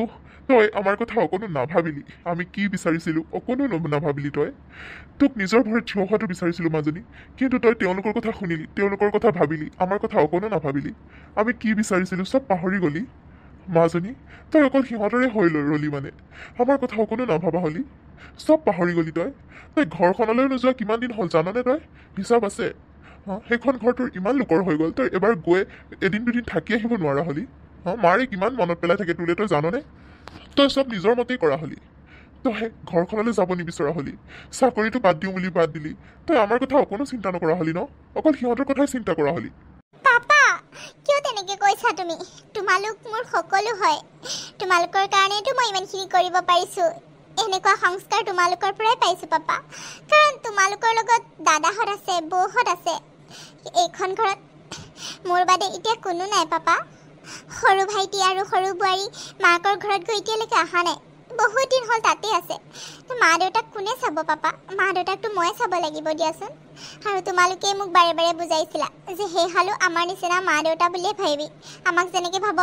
তই আমাৰ কথা অকণো নাভাবিলি। আমি কি বিচাৰিছিলোঁ অকণো নাভাবিলি। তই তোক নিজৰ ভৰিত থিয় হোৱাটো বিচাৰিছিলোঁ মাজনী, কিন্তু তই তেওঁলোকৰ কথা শুনিলি, তেওঁলোকৰ কথা ভাবিলি, আমাৰ কথা অকণো নাভাবিলি। আমি কি বিচাৰিছিলোঁ চব পাহৰি গলি মাজনী। তই অকল সিহঁতৰে হৈ ৰলি মানে, আমাৰ কথা অকণো নাভাবা হলি, চব পাহৰি গলি। তই ঘৰখনলৈ নোযোৱা কিমান দিন হ'ল জাননে? তই হিচাপ আছে? সেইখন ঘৰ তোৰ ইমান লোকৰ হৈ গ'ল, তই এবাৰ গৈ এদিন দুদিন থাকি আহিব নোৱাৰা হলি। মাৰে কিমান মনত পেলাই থাকে তোলে, তই জাননে? তই চব নিজৰ মতেই কৰা হলি। তই ঘৰখনলৈ যাব নিবিচৰা হলি, চাকৰিটো বাদ দিওঁ বুলি বাদ দিলি। তই আমাৰ কথা অকণো চিন্তা নকৰা হলি ন, অকল সিহঁতৰ কথাই চিন্তা কৰা হলি। পাপা কিয় তেনেকৈ কৈছা তুমি? তোমালোক মোৰ সকলো হয়, তোমালোকৰ কাৰণেতো মই ইমানখিনি কৰিব পাৰিছোঁ। এনেকুৱা সংস্কাৰ তোমালোকৰ পৰাই পাইছোঁ পাপা, কাৰণ তোমালোকৰ লগত দাদাহঁত আছে, বৌহঁত আছে। এইখন ঘৰত মোৰ বাদে এতিয়া কোনো নাই পাপা। সৰু ভাইটি আৰু সৰু বোৱাৰী মাকৰ ঘৰত গৈ এতিয়ালৈকে অহা নাই, বহুত দিন হ'ল তাতে আছে। মা দেউতাক কোনে চাব পাপা? মা দেউতাকতো মই চাব লাগিব দিয়াচোন। আৰু তোমালোকে মোক বাৰে বাৰে বুজাইছিলা যে সেই হালো আমাৰ নিচিনা মা দেউতা বুলিয়ে ভাবিবি, আমাক যেনেকৈ ভাব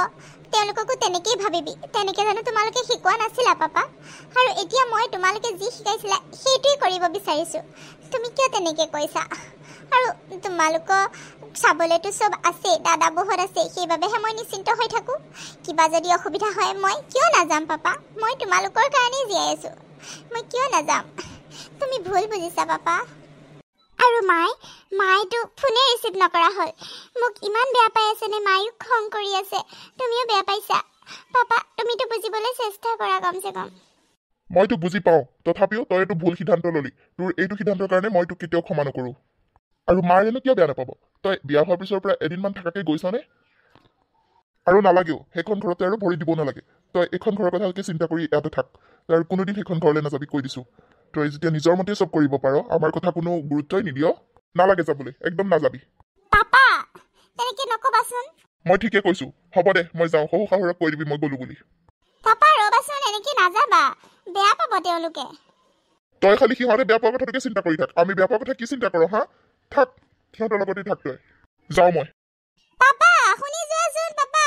তেওঁলোককো তেনেকেই ভাবিবি। তেনেকৈ জানো তোমালোকে শিকোৱা নাছিলা পাপা? আৰু এতিয়া মই তোমালোকে যি শিকাইছিলা সেইটোৱে কৰিব বিচাৰিছোঁ। তুমি কিয় তেনেকৈ কৈছা? আৰু তোমালোকক চাবলৈতো চব আছে, দাদা বৌহঁত আছে, সেইবাবেহে মই নিশ্চিন্ত হৈ থাকোঁ। কিবা যদি অসুবিধা হয় মই কিয় নাযাম পাপা? মই তোমালোকৰ কাৰণেই জীয়াই আছোঁ, মই কিয় নাযাম? তুমি ভুল বুজিছা পাপা। আৰু মায়েতো ফোনে ৰিচিভ নকৰা হ'ল। মোক ইমান বেয়া পাই আছেনে? মায়েও খং কৰি আছে, তুমিও বেয়া পাইছা। পাপা তুমিতো বুজিবলৈ চেষ্টা কৰা কমচে কম। মই তোক বুজি পাওঁ, তথাপিও তই এইটো ভুল সিদ্ধান্ত ল'লি। তোৰ এইটো সিদ্ধান্তৰ কাৰণে মই তোক কেতিয়াও ক্ষমা নকৰোঁ। আৰু মায়েনো কিয় বেয়া নাপাব? তই বিয়া হোৱাৰ পিছৰ পৰা এদিনমান থকাকে গৈছনে? আৰু নালাগেও, সেইখন ঘৰতে আৰু ভৰি দিব নালাগে। তই এইখন ঘৰৰ কথাকে চিন্তা কৰি ইয়াতে থাক, তই আৰু কোনোদিন সেইখন ঘৰলৈ নাযাবি, কৈ দিছোঁ। তই যেতিয়া নিজৰ মতে চব কৰিব পাৰ, আমাৰ কথা কোনো গুৰুত্বই নিদিয়, নালাগে যাবলৈ, একদম নাযাবি। পাপা তেনেকৈ নকবাচোন। মই ঠিকে কৈছোঁ, হ'ব দে মই যাওঁ। শহু শাহুৰক কৈ দিবি মই গ'লো বুলি। পাপা ৰ'বাচোন, এনেকৈ নাযাবা, বেয়া পাব তেওঁলোকে। তই খালি সিহঁতে বেয়া পোৱা কথাটোকে চিন্তা কৰি থাক, আমি বেয়া পোৱা কথা কি চিন্তা কৰ? থাক, সিহঁতৰ লগতে থাক। তই যাওঁ মই। পাপা শুনি যোৱাচোন পাপা।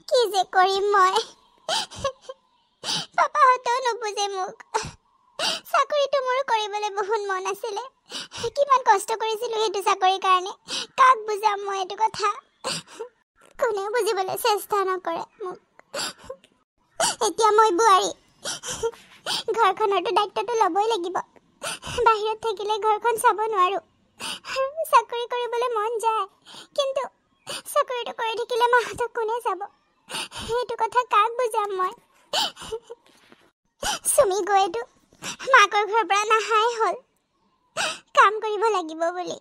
কি যে কৰিম মই, পাপাহঁতেও নুবুজে মোক। চাকৰিটো মোৰ কৰিবলৈ বহুত মন আছিলে, কিমান কষ্ট কৰিছিলোঁ সেইটো চাকৰিৰ কাৰণে। কাক বুজাম মই এইটো কথা? কোনেও বুজিবলৈ চেষ্টা নকৰে মোক। এতিয়া মই বোৱাৰী, ঘৰখনৰতো দায়িত্বটো ল'বই লাগিব। বাহিৰত থাকিলে ঘৰখন চাব নোৱাৰোঁ। চাকৰি কৰিবলৈ মন যায়, কিন্তু চাকৰিটো কৰি থাকিলে মাহঁতক কোনে চাব? সেইটো কথা কাক বুজাম মই? চুমি গৈতো মাকৰ ঘৰৰ পৰা নাহাই হ'ল, কাম কৰিব লাগিব বুলি।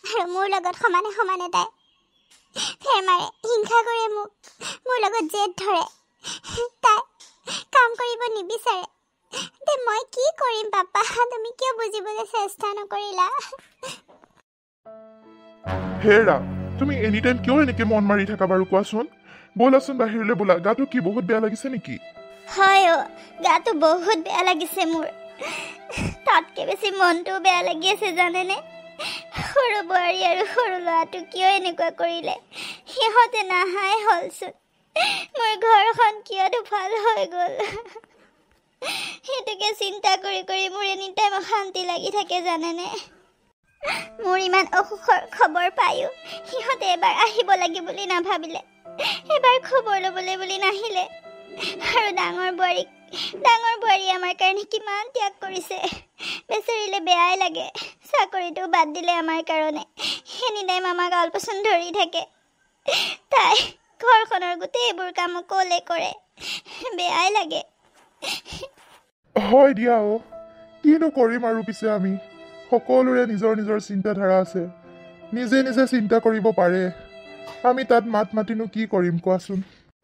আৰু মোৰ লগত সমানে সমানে তাই ফেৰ মাৰে, হিংসা কৰে মোক, মোৰ লগত জেদ ধৰে। তাই কাম কৰিব নিবিচাৰে। তে মই কি কৰিম পাপা? তুমি কিয় বুজিবলৈ চেষ্টা নকৰিলা? হেৰা, তুমি এনি টাইম কিয় এনেকে মন মাৰি থাকা বাৰু? কোৱাচোন, ব'লাচোন বাহিৰলৈ ব'লা। গাটো কি বহুত বেয়া লাগিছে নেকি? হয় গাটো বহুত বেয়া লাগিছে মোৰ, তাতকৈ বেছি মনটোও বেয়া লাগি আছে জানেনে? সৰু বোৱাৰী আৰু সৰু ল'ৰাটো কিয় এনেকুৱা কৰিলে? সিহঁতে নাহাই হ'লচোন, মোৰ ঘৰখন কিয় দুফাল হৈ গ'ল? সেইটোকে চিন্তা কৰি কৰি মোৰ এনি টাইম অশান্তি লাগি থাকে জানেনে? মোৰ ইমান অসুখৰ খবৰ পায়ো সিহঁতে এবাৰ আহিব লাগে বুলি নাভাবিলে, এবাৰ খবৰ ল'বলৈ বুলি নাহিলে। আৰু ডাঙৰ বোৱাৰী আমাৰ কাৰণে কিমান ত্যাগ কৰিছে, বেচেৰিলে বেয়াই লাগে। চাকৰিটো বাদ দিলে আমাৰ কাৰণে, এনি টাইম আমাক আলপৈচান ধৰি থাকে। তাই ঘৰখন ঘৰখনৰ গোটেইবোৰ কাম ক'লে কৰে বেয়াই লাগে হয় দিয়া কিনো কৰিম আৰু পিছে আমি সকলোৰে নিজৰ নিজৰ চিন্তাধাৰা আছে নিজে নিজে চিন্তা কৰিব পাৰে আমি তাত মাত মাতিনো কি কৰিম কোৱাচোন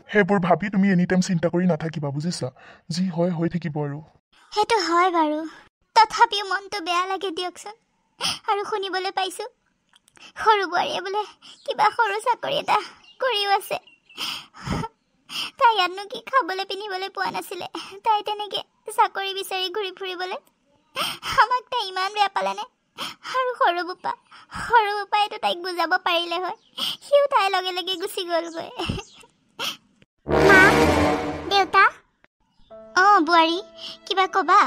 সেইবোৰ ভাবি তুমি এনি টাইম চিন্তা কৰি নাথাকিবা বুজিছা যি হয় হৈ থাকিব আৰু সেইটো হয় বাৰু তথাপিও মনটো বেয়া লাগে দিয়কচোন আৰু শুনিবলৈ পাইছোঁ সৰু বোৱাৰীয়ে বোলে কিবা সৰু চাকৰি এটা কৰিও আছে তাই ইয়াতনো কি খাবলৈ পিন্ধিবলৈ পোৱা নাছিলে তাই তেনেকৈ চাকৰি বিচাৰি ঘূৰি ফুৰিবলৈ আমাক তাই ইমান বেয়া পালেনে আৰু সৰু বোপাইতো তাইক বুজাব পাৰিলে হয় সিও তাইৰ লগে লগে গুচি গ'লগৈ মা দেউতা বোৱাৰী কিবা ক'বা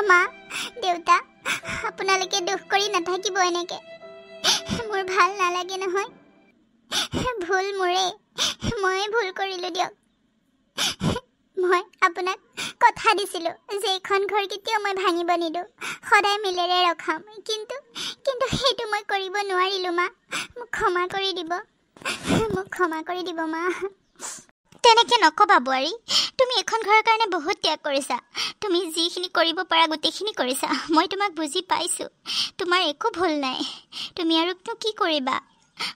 মা দেউতা আপোনালোকে দুখ কৰি নাথাকিব এনেকৈ মোৰ ভাল নালাগে নহয় ভুল মোৰে মই ভুল কৰিলোঁ দিয়ক মই আপোনাক কথা দিছিলোঁ যে এইখন ঘৰ কেতিয়াও মই ভাঙিব নিদিওঁ সদায় মিলেৰে ৰখাম কিন্তু সেইটো মই কৰিব নোৱাৰিলোঁ মা মোক ক্ষমা কৰি দিব মা তেনেকৈ নক'বা বোৱাৰী তুমি এইখন ঘৰৰ কাৰণে বহুত ত্যাগ কৰিছা তুমি যিখিনি কৰিব পাৰা গোটেইখিনি কৰিছা মই তোমাক বুজি পাইছোঁ তোমাৰ একো ভুল নাই তুমি আৰুনো কি কৰিবা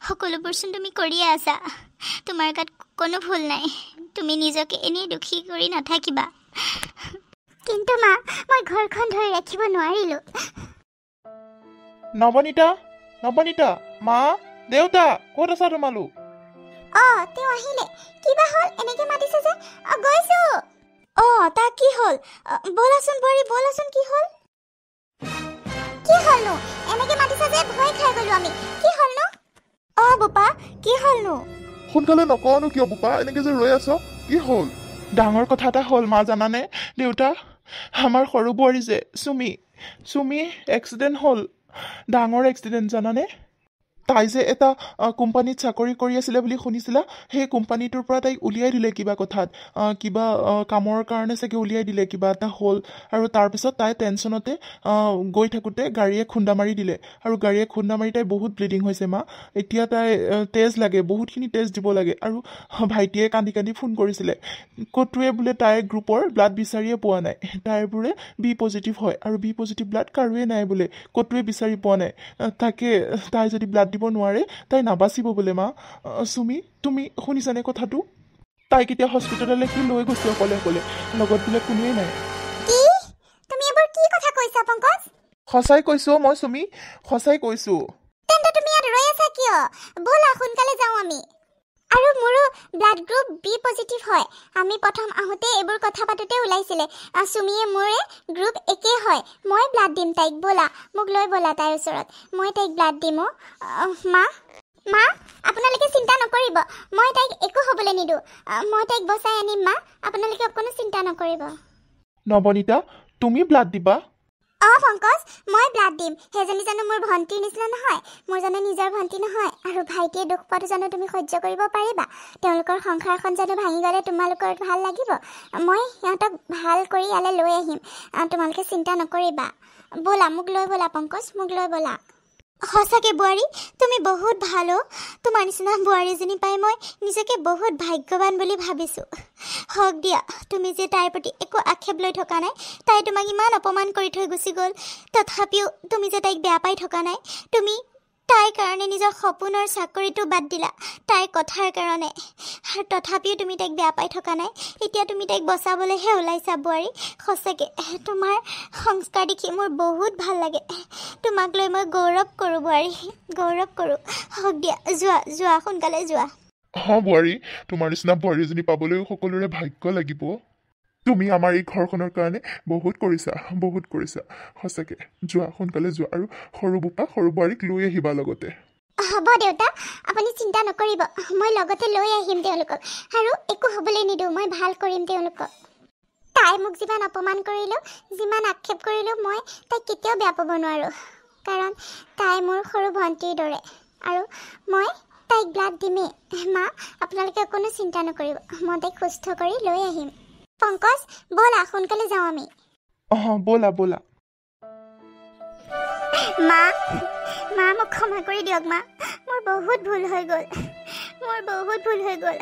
সকলোবোৰচোন তুমি কৰিয়ে আছা তোমাৰ গাত কোনো ভুল নাই তুমি নিজকে এনেই দুখী কৰি নাথাকিবা কিন্তু মা মই ঘৰখন ধৰি ৰাখিব নোৱাৰিলোঁ নৱনীতা মা দেউতা ক'ত আছা তোমালোক তেওঁ আহিলে কিবা হ'ল এনেকৈ মাতিছে যে গৈছোঁ তাৰ কি হ'ল ব'লাচোন বোৱাৰী ব'লাচোন কি হ'লনো এনেকৈ মাতিছে যে ভয় খাই গ'লোঁ আমি কি হ'লনো বোপা কি হ'লনো সোনকালে নকওঁনো কিয় বোপা এনেকে যে ৰৈ আছ কি হ'ল ডাঙৰ কথা এটা হ'ল মা জানানে দেউতা আমাৰ সৰু বোৱাৰী যে চুমি এক্সিডেণ্ট হ'ল ডাঙৰ এক্সিডেণ্ট জানানে তাই যে এটা কোম্পানীত চাকৰি কৰি আছিলে বুলি শুনিছিলা সেই কোম্পানীটোৰ পৰা তাইক উলিয়াই দিলে কিবা কথাত কিবা কামৰ কাৰণে চাগে উলিয়াই দিলে কিবা এটা হ'ল আৰু তাৰপিছত তাই টেনশ্যনতে গৈ থাকোঁতে গাড়ীয়ে খুন্দা মাৰি দিলে আৰু গাড়ীয়ে খুন্দা মাৰি তাই বহুত ব্লিডিং হৈছে মা এতিয়া তাই তেজ লাগে বহুতখিনি তেজ দিব লাগে আৰু ভাইটিয়ে কান্দি ফোন কৰিছিলে ক'তোৱে বোলে তাইৰ গ্ৰুপৰ ব্লাড বিচাৰিয়ে পোৱা নাই তাইৰ বোলে বি পজিটিভ হয় আৰু বি পজিটিভ ব্লাড কাৰোৱে নাই বোলে ক'তোৱে বিচাৰি পোৱা নাই তাকে তাই যদি ব্লাড দিব নোৱাৰে তাই নাবাচিব বোলে মা চুমি তুমি শুনিছানে কথাটো তাইক এতিয়া হস্পিটেললৈ কি লৈ গৈছে অকলে লগত বোলে কোনোৱেই নাই তুমি এবাৰ কি কথা কৈছা পংকজ সঁচাই কৈছো মই চুমি সঁচাই কৈছো তেন্তে তুমি ইয়াত ৰৈ আছা কিয় ব'লা সোনকালে যাওঁ আমি আৰু মোৰো ব্লাড গ্ৰুপ বি পজিটিভ হয় আমি প্ৰথম আহোঁতে এইবোৰ কথা পাতোতে ওলাইছিলে চুমিয়ে মোৰে গ্ৰুপ একেই হয় মই ব্লাড দিম তাইক ব'লা মোক লৈ ব'লা তাইৰ ওচৰত মই তাইক ব্লাড দিম মা আপোনালোকে চিন্তা নকৰিব মই তাইক একো হ'বলৈ নিদিওঁ মই তাইক বচাই আনিম মা আপোনালোকে অকণো চিন্তা নকৰিব নৱনীতা তুমি ব্লাড দিবা পংকজ মই ব্লাড দিম সেইজনী জানো মোৰ ভণ্টিৰ নিচিনা নহয় মোৰ জানো নিজৰ ভণ্টি নহয় আৰু ভাইটিয়ে দুখ পোৱাটো জানো তুমি সহ্য কৰিব পাৰিবা তেওঁলোকৰ সংসাৰখন জানো ভাঙি গ'লে তোমালোকৰ ভাল লাগিব মই সিহঁতক ভাল কৰি ইয়ালৈ লৈ আহিম তোমালোকে চিন্তা নকৰিবা ব'লা মোক লৈ ব'লা পংকজ মোক লৈ ব'লা সঁচাকৈ বোৱাৰী তুমি বহুত ভাল তোমাৰ নিচিনা বোৱাৰীজনী পাই মই নিজকে বহুত ভাগ্যৱান বুলি ভাবিছোঁ হওক দিয়া তুমি যে তাইৰ প্ৰতি একো আক্ষেপ লৈ থকা নাই তাই তোমাক ইমান অপমান কৰি থৈ গুচি গ'ল তথাপিও তুমি যে তাইক বেয়া পাই থকা নাই তুমি তাইৰ কাৰণে নিজৰ সপোনৰ চাকৰিটো বাদ দিলা তাইৰ কথাৰ কাৰণে আৰু তথাপিও তুমি তাইক বেয়া পাই থকা নাই এতিয়া তুমি তাইক বচাবলৈহে ওলাইছা বোৱাৰী সঁচাকৈ তোমাৰ সংস্কাৰ দেখি মোৰ বহুত ভাল লাগে তোমাক লৈ মই গৌৰৱ কৰোঁ বোৱাৰী গৌৰৱ কৰোঁ হওক দিয়া যোৱা সোনকালে যোৱা বোৱাৰী তোমাৰ নিচিনা বোৱাৰী এজনী পাবলৈও সকলোৰে ভাগ্য লাগিব তুমি আমাৰ এই ঘৰখনৰ কাৰণে বহুত কৰিছা সঁচাকৈ যোৱা সোনকালে যোৱা আৰু সৰু বোৱাৰীক লৈ আহিবা লগতে হ'ব দেউতা আপুনি চিন্তা নকৰিব মই লগতে লৈ আহিম তেওঁলোকক আৰু একো হ'বলৈ নিদিওঁ মই ভাল কৰিম তেওঁলোকক তাই মোক যিমান অপমান কৰিলোঁ যিমান আক্ষেপ কৰিলোঁ মই তাইক কেতিয়াও বেয়া পাব নোৱাৰোঁ কাৰণ তাই মোৰ সৰু ভণ্টিৰ দৰে আৰু মই তাইক ব্লাড দিমেই মা আপোনালোকে কোনো চিন্তা নকৰিব মই তাইক সুস্থ কৰি লৈ আহিম পংকজ ব'লা সোনকালে যাওঁ আমি ব'লা মা মোক ক্ষমা কৰি দিয়ক মা মোৰ বহুত ভুল হৈ গ'ল মোৰ বহুত ভুল হৈ গ'ল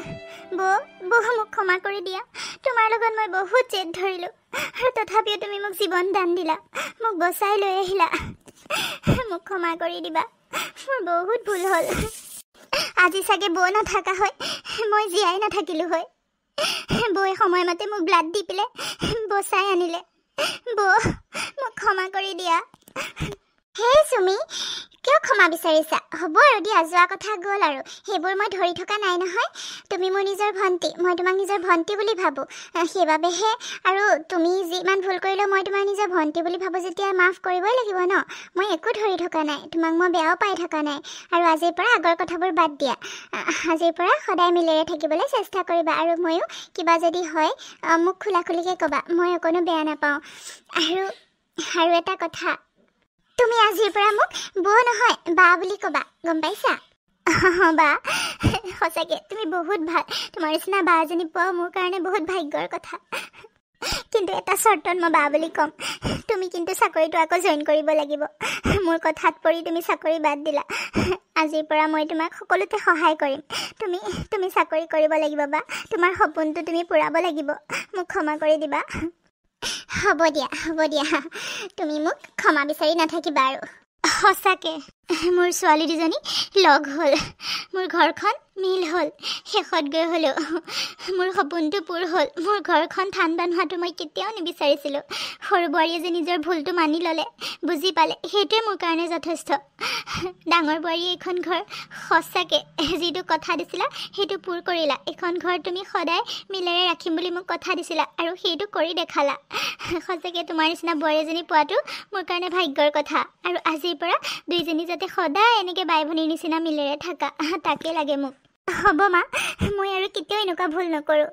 বৌ মোক ক্ষমা কৰি দিয়া তোমাৰ লগত মই বহুত জেদ ধৰিলোঁ আৰু তথাপিও তুমি মোক জীৱন দান দিলা মোক বচাই লৈ আহিলা মোক ক্ষমা কৰি দিবা মোৰ বহুত ভুল হ'ল আজি চাগে বৌ নাথাকা হয় মই জীয়াই নাথাকিলোঁ হয় বৌয়ে সময়মতে মোক ব্লাড দি পেলাই বচাই আনিলে বৌ মোক ক্ষমা কৰি দিয়া হে চুমি কিয় ক্ষমা বিচাৰিছা হ'ব আৰু দিয়া যোৱা কথা গ'ল আৰু সেইবোৰ মই ধৰি থকা নাই নহয় তুমি মোৰ নিজৰ ভণ্টি মই তোমাক নিজৰ ভণ্টি বুলি ভাবোঁ সেইবাবেহে আৰু তুমি যিমান ভুল কৰিলেও মই তোমাৰ নিজৰ ভণ্টি বুলি ভাবোঁ যেতিয়া মাফ কৰিবই লাগিব ন মই একো ধৰি থকা নাই তোমাক মই বেয়াও পাই থকা নাই আৰু আজিৰ পৰা আগৰ কথাবোৰ বাদ দিয়া আজিৰ পৰা সদায় মিলেৰে থাকিবলৈ চেষ্টা কৰিবা আৰু ময়ো কিবা যদি হয় মোক খোলা খুলিকৈ ক'বা মই অকণো বেয়া নাপাওঁ আৰু এটা কথা তুমি আজিৰ পৰা মোক বৌ নহয় বা বুলি ক'বা গম পাইছা বা সঁচাকৈ তুমি বহুত ভাল তোমাৰ নিচিনা বা এজনী পোৱা মোৰ কাৰণে বহুত ভাগ্যৰ কথা কিন্তু এটা চৰ্তত মই বা বুলি ক'ম তুমি কিন্তু চাকৰিটো আকৌ জইন কৰিব লাগিব মোৰ কথাত পৰি তুমি চাকৰি বাদ দিলা আজিৰ পৰা মই তোমাক সকলোতে সহায় কৰিম তুমি চাকৰি কৰিব লাগিব বা তোমাৰ সপোনটো তুমি পূৰাব লাগিব মোক ক্ষমা কৰি দিবা হ'ব দিয়া তুমি মোক ক্ষমা বিচাৰি নাথাকিবা আৰু সঁচাকৈ মোৰ ছোৱালী দুজনী লগ হ'ল মোৰ ঘৰখন মিল হ'ল শেষত গৈ হ'লেও মোৰ সপোনটো পূৰ হ'ল মোৰ ঘৰখন ঠান বান হোৱাটো মই কেতিয়াও নিবিচাৰিছিলোঁ সৰু বোৱাৰীয়ে যে নিজৰ ভুলটো মানি ল'লে বুজি পালে সেইটোৱে মোৰ কাৰণে যথেষ্ট ডাঙৰ বোৱাৰীয়ে এইখন ঘৰ সঁচাকৈ যিটো কথা দিছিলা সেইটো পূৰ কৰিলা এইখন ঘৰ তুমি সদায় মিলেৰে ৰাখিম বুলি মোক কথা দিছিলা আৰু সেইটো কৰি দেখালা সঁচাকৈ তোমাৰ নিচিনা বোৱাৰী এজনী পোৱাটো মোৰ কাৰণে ভাগ্যৰ কথা আৰু আজিৰ পৰা দুইজনী যাতে সদায় এনেকৈ বাই ভনীৰ নিচিনা মিলেৰে থাকা তাকে লাগে মোক হ'ব মা মই আৰু কেতিয়াও এনেকুৱা ভুল নকৰোঁ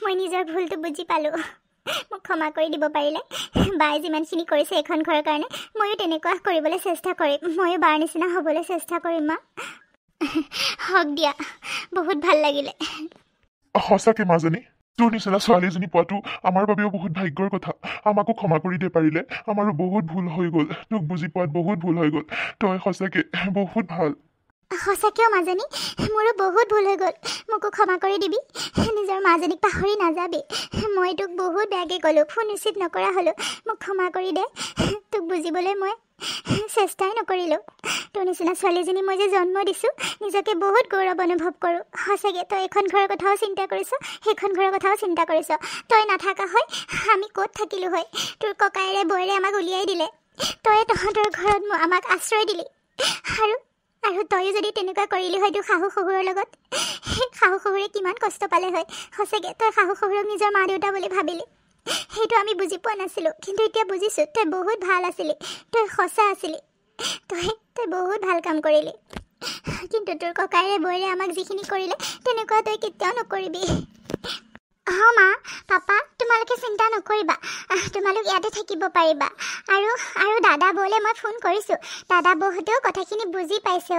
মই নিজৰ ভুলটো বুজি পালোঁ মোক ক্ষমা কৰি দিব পাৰিলে বাই যিমানখিনি কৰিছে এইখন ঘৰৰ কাৰণে ময়ো তেনেকুৱা কৰিবলৈ চেষ্টা কৰিম ময়ো বাৰ নিচিনা হ'বলৈ চেষ্টা কৰিম মা হওক দিয়া বহুত ভাল লাগিলে সঁচাকে মাজনী তোৰ নিচিনা ছোৱালীজনী পোৱাটো আমাৰ বাবেও বহুত ভাগ্যৰ কথা আমাকো ক্ষমা কৰি দিব পাৰিলে আমাৰো বহুত ভুল হৈ গ'ল তোক বুজি পোৱাত বহুত ভুল হৈ গ'ল তই সঁচাকে বহুত ভাল সঁচাকৈও মাজনী মোৰো বহুত ভুল হৈ গ'ল মোকো ক্ষমা কৰি দিবি নিজৰ মাজনীক পাহৰি নাযাবি মই তোক বহুত বেয়াকৈ ক'লোঁ ফোন ৰিচিভ নকৰা হ'লোঁ মোক ক্ষমা কৰি দে তোক বুজিবলৈ মই চেষ্টাই নকৰিলোঁ তোৰ নিচিনা ছোৱালীজনী মই যে জন্ম দিছোঁ নিজকে বহুত গৌৰৱ অনুভৱ কৰোঁ সঁচাকৈ তই এইখন ঘৰৰ কথাও চিন্তা কৰিছ সেইখন ঘৰৰ কথাও চিন্তা কৰিছ তই নাথাকা হয় আমি ক'ত থাকিলোঁ হয় তোৰ ককায়েৰে বৌয়েৰে আমাক উলিয়াই দিলে তই তহঁতৰ ঘৰত আমাক আশ্ৰয় দিলি আৰু তয়ো যদি তেনেকুৱা কৰিলি হয় তোৰ শাহু শহুৰৰ লগত শাহু শহুৰে কিমান কষ্ট পালে হয় সঁচাকৈ তই শাহু শহুৰক নিজৰ মা দেউতা বুলি ভাবিলি সেইটো আমি বুজি পোৱা নাছিলোঁ কিন্তু এতিয়া বুজিছোঁ তই বহুত ভাল আছিলি তই সঁচা আছিলি তই বহুত ভাল কাম কৰিলি কিন্তু তোৰ ককায়েৰে বৌয়েৰে আমাক যিখিনি কৰিলে তেনেকুৱা তই কেতিয়াও নকৰিবি মা পাপা তোমালোকে চিন্তা নকৰিবা তোমালোক ইয়াতে থাকিব পাৰিবা আৰু দাদা বৌলে মই ফোন কৰিছোঁ দাদা বৌহঁতেও কথাখিনি বুজি পাইছে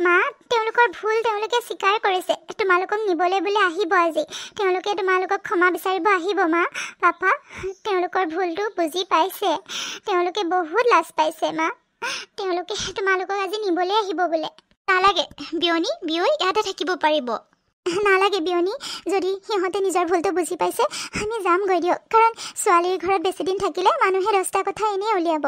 মা তেওঁলোকৰ ভুল তেওঁলোকে স্বীকাৰ কৰিছে তোমালোকক নিবলৈ বোলে আহিব আজি তেওঁলোকে তোমালোকক ক্ষমা বিচাৰিব আহিব মা পাপা তেওঁলোকৰ ভুলটো বুজি পাইছে তেওঁলোকে বহুত লাজ পাইছে মা তেওঁলোকে তোমালোকক আজি নিবলৈ আহিব বোলে নালাগে বিয়নী ইয়াতে থাকিব পাৰিব নালাগে বিয়নী যদি সিহঁতে নিজৰ ভুলটো বুজি পাইছে আমি যামগৈ দিয়ক কাৰণ ছোৱালীৰ ঘৰত বেছিদিন থাকিলে মানুহে 10টা কথা এনেই উলিয়াব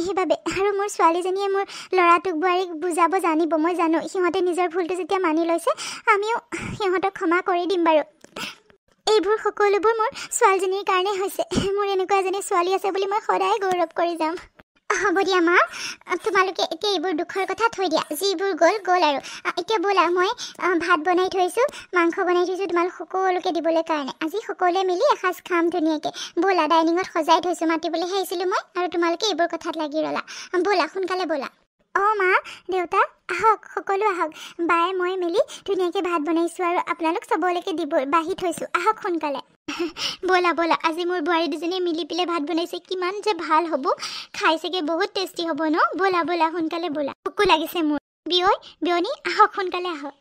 সেইবাবে আৰু মোৰ ছোৱালীজনীয়ে মোৰ ল'ৰাটোক বোৱাৰীক বুজাব জানিব মই জানো সিহঁতে নিজৰ ভুলটো যেতিয়া মানি লৈছে আমিও সিহঁতক ক্ষমা কৰি দিম বাৰু এইবোৰ সকলোবোৰ মোৰ ছোৱালীজনীৰ কাৰণে হৈছে মোৰ এনেকুৱা এজনী ছোৱালী আছে বুলি মই সদায় গৌৰৱ কৰি যাম হ'ব দিয়া মা তোমালোকে এতিয়া এইবোৰ দুখৰ কথা থৈ দিয়া যিবোৰ গ'ল আৰু এতিয়া ব'লা মই ভাত বনাই থৈছোঁ মাংস বনাই থৈছোঁ তোমালোক সকলোকে দিবলৈ কাৰণে আজি সকলোৱে মিলি এসাঁজ খাম ধুনীয়াকৈ ব'লা ডাইনিঙত সজাই থৈছোঁ মাতিবলৈ আহিছিলোঁ মই আৰু তোমালোকে এইবোৰ কথাত লাগি ৰ'লা ব'লা সোনকালে ব'লা মা দেউতা আহক সকলো আহক বায়ে মই মিলি ধুনীয়াকৈ ভাত বনাইছোঁ আৰু আপোনালোক চবলৈকে দিব বাঢ়ি থৈছোঁ আহক সোনকালে ব'লা আজি মোৰ বোৱাৰী দুজনীয়ে মিলি পেলাই ভাত বনাইছে কিমান যে ভাল হ'ব খাই চাগে বহুত টেষ্টি হ'ব ন ব'লা সোনকালে ব'লা ভোকো লাগিছে মোৰ বিয়নী আহক সোনকালে আহক